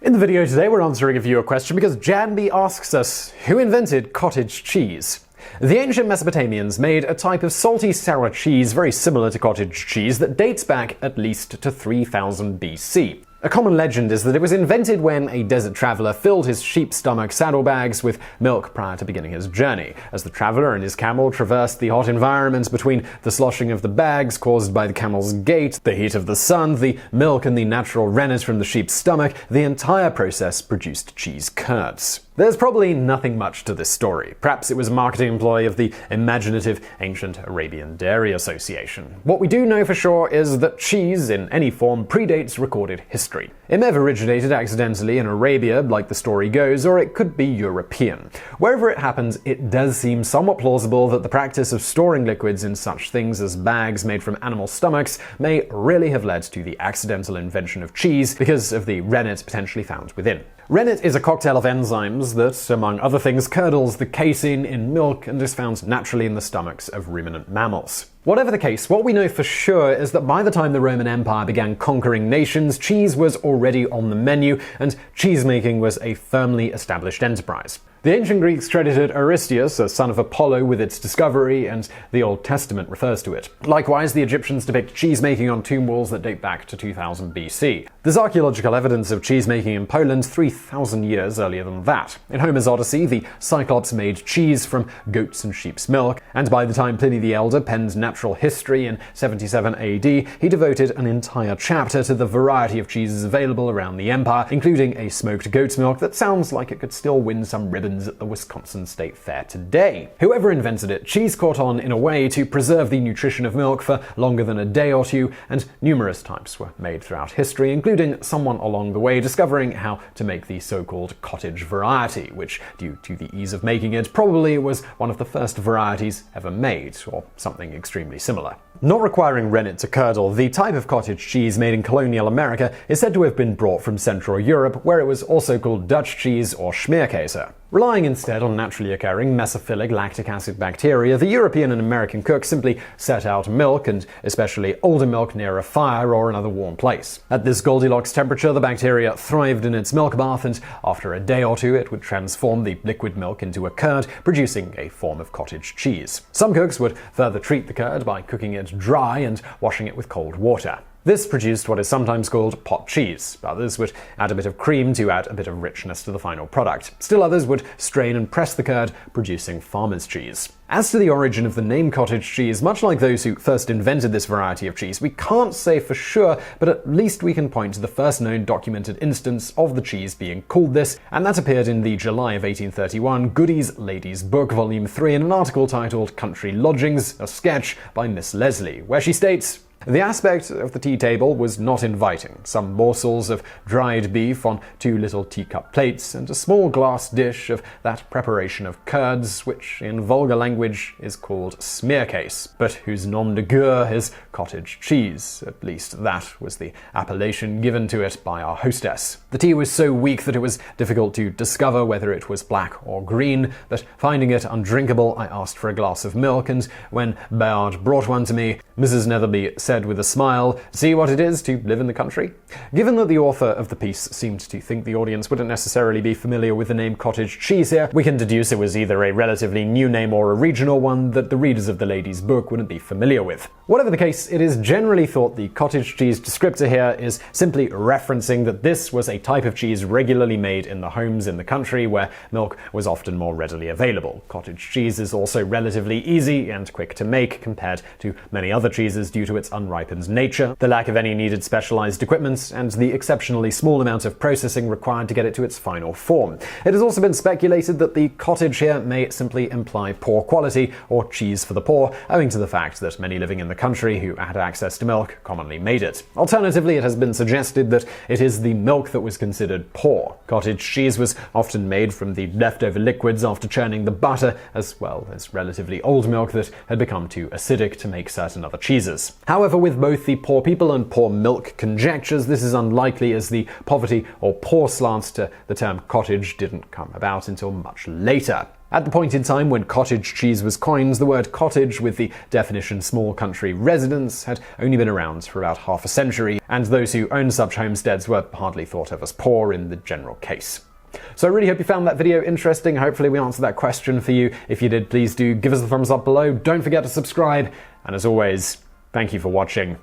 In the video today, we're answering a viewer question because Janby asks us, who invented cottage cheese? The ancient Mesopotamians made a type of salty sour cheese very similar to cottage cheese that dates back at least to 3000 BC. A common legend is that it was invented when a desert traveler filled his sheep stomach saddlebags with milk prior to beginning his journey. As the traveler and his camel traversed the hot environment between the sloshing of the bags caused by the camel's gait, the heat of the sun, the milk and the natural rennet from the sheep's stomach, the entire process produced cheese curds. There's probably nothing much to this story. Perhaps it was a marketing employ of the imaginative ancient Arabian Dairy Association. What we do know for sure is that cheese, in any form, predates recorded history. It may have originated accidentally in Arabia, like the story goes, or it could be European. Wherever it happens, it does seem somewhat plausible that the practice of storing liquids in such things as bags made from animal stomachs may really have led to the accidental invention of cheese because of the rennet potentially found within. Rennet is a cocktail of enzymes that, among other things, curdles the casein in milk and is found naturally in the stomachs of ruminant mammals. Whatever the case, what we know for sure is that by the time the Roman Empire began conquering nations, cheese was already on the menu, and cheesemaking was a firmly established enterprise. The ancient Greeks credited Aristeus, a son of Apollo, with its discovery, and the Old Testament refers to it. Likewise, the Egyptians depict cheesemaking on tomb walls that date back to 2000 BC. There's archaeological evidence of cheesemaking in Poland 3,000 years earlier than that. In Homer's Odyssey, the Cyclops made cheese from goats and sheep's milk, and by the time Pliny the Elder penned Natural History in 77 AD, he devoted an entire chapter to the variety of cheeses available around the empire, including a smoked goat's milk that sounds like it could still win some ribbons at the Wisconsin State Fair today. Whoever invented it, cheese caught on in a way to preserve the nutrition of milk for longer than a day or two, and numerous types were made throughout history, including someone along the way discovering how to make the so-called cottage variety, which, due to the ease of making it, probably was one of the first varieties ever made, or something extremely similar. Not requiring rennet to curdle, the type of cottage cheese made in colonial America is said to have been brought from Central Europe, where it was also called Dutch cheese or Schmeerkäse. Relying instead on naturally occurring mesophilic lactic acid bacteria, the European and American cooks simply set out milk, and especially older milk, near a fire or another warm place. At this Goldilocks temperature, the bacteria thrived in its milk bath, and after a day or two it would transform the liquid milk into a curd, producing a form of cottage cheese. Some cooks would further treat the curd by cooking it dry and washing it with cold water. This produced what is sometimes called pot cheese. Others would add a bit of cream to add a bit of richness to the final product. Still others would strain and press the curd, producing farmer's cheese. As to the origin of the name cottage cheese, much like those who first invented this variety of cheese, we can't say for sure, but at least we can point to the first known documented instance of the cheese being called this, and that appeared in the July of 1831 Goody's Lady's Book, Volume 3, in an article titled Country Lodgings, a Sketch by Miss Leslie, where she states, "The aspect of the tea table was not inviting. Some morsels of dried beef on 2 little teacup plates, and a small glass dish of that preparation of curds, which in vulgar language is called smearcase, but whose nom de guerre is cottage cheese. At least that was the appellation given to it by our hostess. The tea was so weak that it was difficult to discover whether it was black or green, but finding it undrinkable, I asked for a glass of milk, and when Bayard brought one to me, Mrs. Netherby said with a smile, 'See what it is to live in the country?'" Given that the author of the piece seemed to think the audience wouldn't necessarily be familiar with the name cottage cheese here, we can deduce it was either a relatively new name or a regional one that the readers of the lady's book wouldn't be familiar with. Whatever the case, it is generally thought the cottage cheese descriptor here is simply referencing that this was a type of cheese regularly made in the homes in the country where milk was often more readily available. Cottage cheese is also relatively easy and quick to make compared to many other cheeses due to its unripened nature, the lack of any needed specialized equipment, and the exceptionally small amount of processing required to get it to its final form. It has also been speculated that the cottage here may simply imply poor quality or cheese for the poor, owing to the fact that many living in the country who had access to milk commonly made it. Alternatively, it has been suggested that it is the milk that was considered poor. Cottage cheese was often made from the leftover liquids after churning the butter, as well as relatively old milk that had become too acidic to make certain other cheeses. However, However, with both the poor people and poor milk conjectures, this is unlikely, as the poverty or poor slant to the term cottage didn't come about until much later. At the point in time when cottage cheese was coined, the word cottage with the definition small country residence had only been around for about half a century, and those who owned such homesteads were hardly thought of as poor in the general case. So I really hope you found that video interesting. Hopefully we answered that question for you. If you did, please do give us a thumbs up below. Don't forget to subscribe. And as always, thank you for watching.